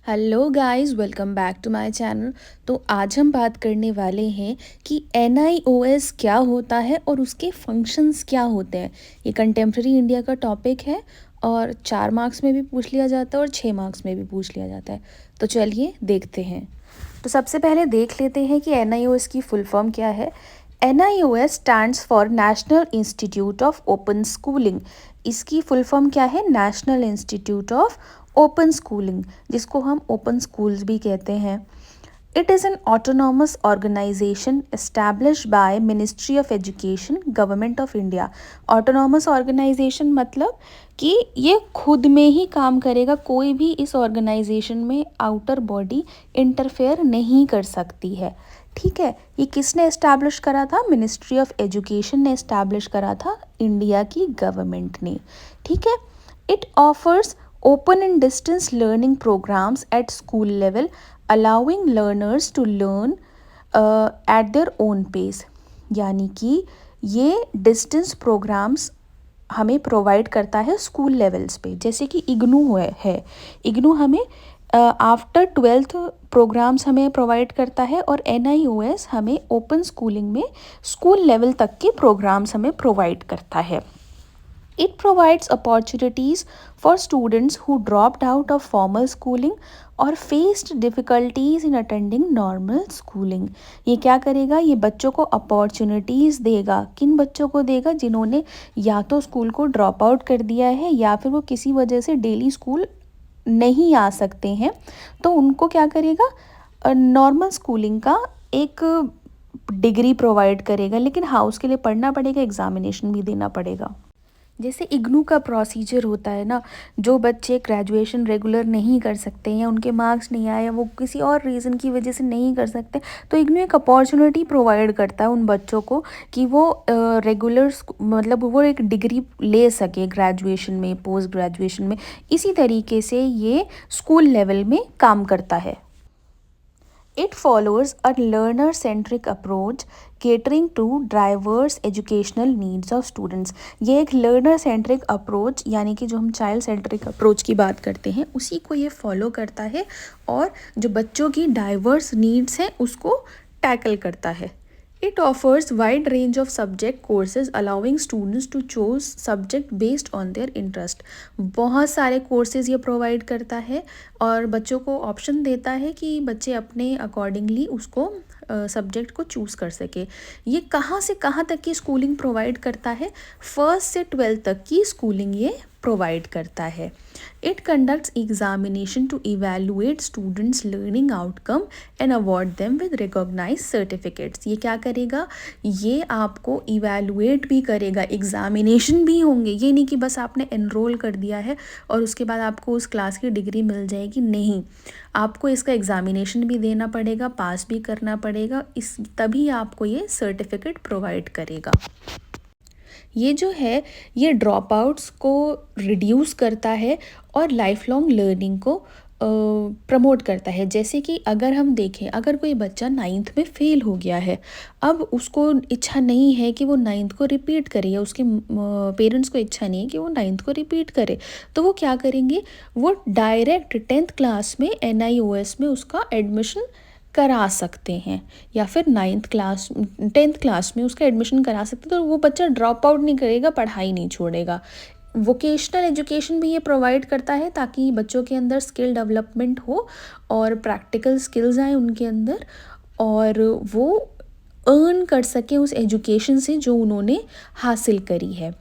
Hello guys, welcome back to my channel. तो आज हम बात करने वाले हैं कि NIOS क्या होता है और उसके फंक्शंस क्या होते हैं। ये कंटेम्प्रेरी इंडिया का टॉपिक है और 4 मार्क्स में भी पूछ लिया जाता है और 6 मार्क्स में भी पूछ लिया जाता है। तो चलिए देखते हैं। तो सबसे पहले देख लेते हैं कि NIOS की फुल फॉर्म क्या है। NIOS stands for national institute of open schooling. इसकी फुल फॉर्म क्या है? National institute of open schooling, जिसको हम ओपन स्कूल्स भी कहते हैं। It is an autonomous organization established by ministry of education, government of India. Autonomous organization मतलब कि ये खुद में ही काम करेगा, कोई भी इस ऑर्गेनाइजेशन में आउटर बॉडी इंटरफेयर नहीं कर सकती है। ठीक है, ये किसने एस्टैब्लिश करा था? मिनिस्ट्री ऑफ एजुकेशन ने एस्टैब्लिश करा था, इंडिया की गवर्नमेंट ने। ठीक है। It offers open and distance learning programs at school level, allowing learners to learn at their own pace। यानी कि ये डिस्टेंस प्रोग्राम्स हमें प्रोवाइड करता है स्कूल लेवल्स पे, जैसे कि इग्नू है। इग्नू हमें आफ्टर 12th प्रोग्राम्स हमें प्रोवाइड करता है और NIOS हमें ओपन स्कूलिंग में स्कूल लेवल तक के प्रोग्राम्स हमें प्रोवाइड करता है। It provides opportunities for students who dropped out of formal schooling और faced difficulties in attending normal schooling। ये क्या करेगा? ये बच्चों को अपॉर्चुनिटीज़ देगा। किन बच्चों को देगा? जिन्होंने या तो स्कूल को ड्रॉप आउट कर दिया है या फिर वो किसी वजह से डेली स्कूल नहीं आ सकते हैं, तो उनको क्या करेगा? नॉर्मल स्कूलिंग का एक डिग्री प्रोवाइड करेगा। लेकिन हाँ, उसके लिए पढ़ना पड़ेगा, एग्ज़ामिनेशन भी देना पड़ेगा। जैसे इग्नू का प्रोसीजर होता है ना, जो बच्चे ग्रेजुएशन रेगुलर नहीं कर सकते हैं, उनके मार्क्स नहीं आए, वो किसी और रीज़न की वजह से नहीं कर सकते, तो इग्नू एक अपॉर्चुनिटी प्रोवाइड करता है उन बच्चों को कि वो रेगुलर मतलब वो एक डिग्री ले सके ग्रेजुएशन में, पोस्ट ग्रेजुएशन में। इसी तरीके से ये स्कूल लेवल में काम करता है। It follows a learner-centric approach catering to diverse educational needs of students। ये एक learner-centric approach यानी कि जो हम child-centric approach की बात करते हैं उसी को ये फॉलो करता है और जो बच्चों की diverse needs हैं उसको टैकल करता है। It offers wide range of subject courses allowing students to choose subject based on their interest। बहुत सारे कोर्सेज ये प्रोवाइड करता है और बच्चों को ऑप्शन देता है कि बच्चे अपने अकॉर्डिंगली उसको सब्जेक्ट को चूज़ कर सके। ये कहाँ से कहाँ तक की स्कूलिंग प्रोवाइड करता है? 1st से 12th तक की स्कूलिंग ये प्रोवाइड करता है। It conducts examination to evaluate students learning outcome and award them with recognise certificates. ये क्या करेगा? ये आपको इवेलुएट भी करेगा, एग्जामिनेशन भी होंगे। ये नहीं कि बस आपने एनरोल कर दिया है और उसके बाद आपको उस क्लास की डिग्री मिल जाएगी, नहीं, आपको इसका एग्जामिनेशन भी देना पड़ेगा, पास भी करना पड़ेगा, इस तभी आपको ये सर्टिफिकेट प्रोवाइड करेगा। ये जो है ये ड्रॉप आउट्स को रिड्यूस करता है और लाइफ लॉन्ग लर्निंग को प्रमोट करता है। जैसे कि अगर हम देखें, अगर कोई बच्चा 9th में फ़ेल हो गया है, अब उसको इच्छा नहीं है कि वो 9th को रिपीट करे या उसके पेरेंट्स को इच्छा नहीं है कि वो 9th को रिपीट करे, तो वो क्या करेंगे? वो डायरेक्ट 10th क्लास में NIOS में उसका एडमिशन करा सकते हैं या फिर 10th क्लास में उसका एडमिशन करा सकते हैं। तो वो बच्चा ड्रॉप आउट नहीं करेगा, पढ़ाई नहीं छोड़ेगा। वोकेशनल एजुकेशन भी ये प्रोवाइड करता है ताकि बच्चों के अंदर स्किल डेवलपमेंट हो और प्रैक्टिकल स्किल्स आए उनके अंदर और वो अर्न कर सकें उस एजुकेशन से जो उन्होंने हासिल करी है।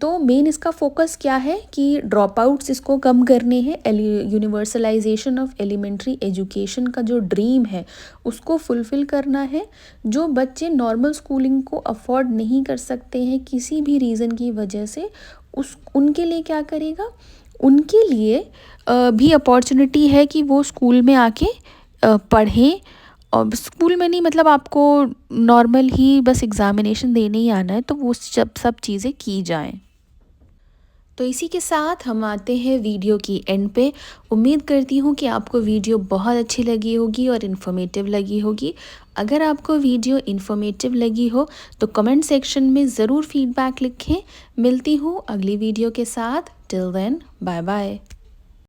तो मेन इसका फोकस क्या है कि ड्रॉप आउट्स इसको कम करने हैं, यूनिवर्सलाइजेशन ऑफ एलिमेंट्री एजुकेशन का जो ड्रीम है उसको फुलफ़िल करना है। जो बच्चे नॉर्मल स्कूलिंग को अफोर्ड नहीं कर सकते हैं किसी भी रीज़न की वजह से, उनके लिए क्या करेगा? उनके लिए भी अपॉर्चुनिटी है कि वो स्कूल में आके पढ़ें। और स्कूल में नहीं, मतलब आपको नॉर्मल ही बस एग्ज़ामिनेशन देने ही आना है, तो वो सब चीज़ें की जाएं। तो इसी के साथ हम आते हैं वीडियो की एंड पे। उम्मीद करती हूँ कि आपको वीडियो बहुत अच्छी लगी होगी और इन्फॉर्मेटिव लगी होगी। अगर आपको वीडियो इन्फॉर्मेटिव लगी हो तो कमेंट सेक्शन में ज़रूर फीडबैक लिखें। मिलती हूँ अगली वीडियो के साथ। Till then, bye bye.